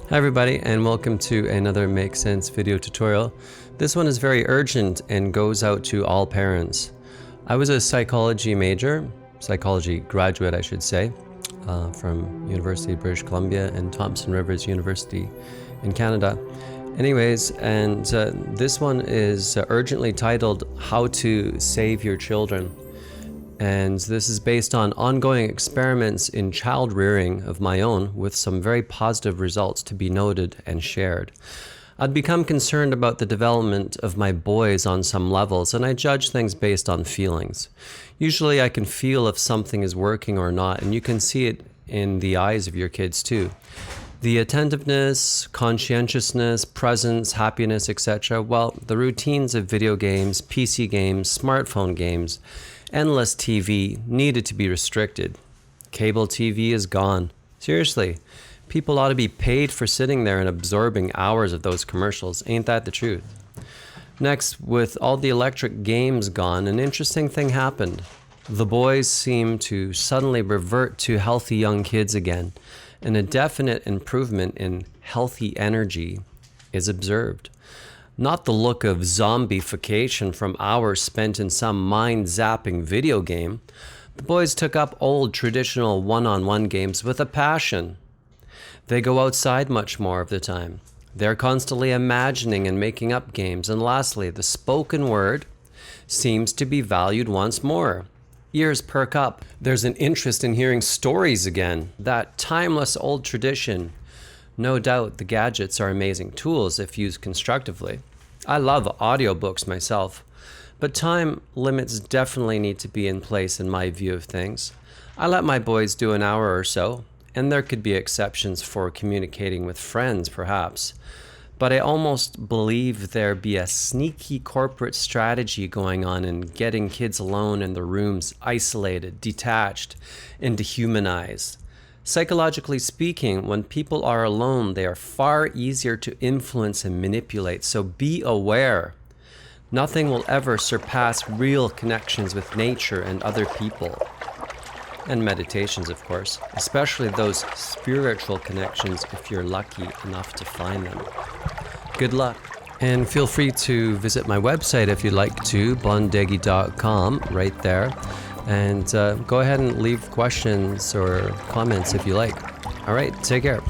Hi everybody, and welcome to another Make Sense video tutorial. This one is very urgent and goes out to all parents. I was a psychology graduate I should say, from University of British Columbia and Thompson Rivers University in Canada. Anyways, and this one is urgently titled How to Save Your Children. And this is based on ongoing experiments in child rearing of my own with some very positive results to be noted and shared. I'd become concerned about the development of my boys on some levels, and I judge things based on feelings. Usually I can feel if something is working or not, and you can see it in the eyes of your kids too. The attentiveness, conscientiousness, presence, happiness, etc. Well, the routines of video games, PC games, smartphone games, endless TV needed to be restricted. Cable TV is gone. Seriously, people ought to be paid for sitting there and absorbing hours of those commercials. Ain't that the truth? Next, with all the electric games gone, an interesting thing happened. The boys seem to suddenly revert to healthy young kids again, and a definite improvement in healthy energy is observed. Not the look of zombification from hours spent in some mind-zapping video game. The boys took up old traditional one-on-one games with a passion. They go outside much more of the time. They're constantly imagining and making up games. And lastly, the spoken word seems to be valued once more. Ears perk up. There's an interest in hearing stories again. That timeless old tradition. No doubt the gadgets are amazing tools if used constructively. I love audiobooks myself, but time limits definitely need to be in place in my view of things. I let my boys do an hour or so, and there could be exceptions for communicating with friends perhaps, but I almost believe there be a sneaky corporate strategy going on in getting kids alone in their rooms, isolated, detached, and dehumanized. Psychologically speaking, when people are alone, they are far easier to influence and manipulate, so be aware. Nothing will ever surpass real connections with nature and other people. And meditations, of course, especially those spiritual connections if you're lucky enough to find them. Good luck. And feel free to visit my website if you'd like to, bondegi.com, right there. And go ahead and leave questions or comments if you like. All right, take care.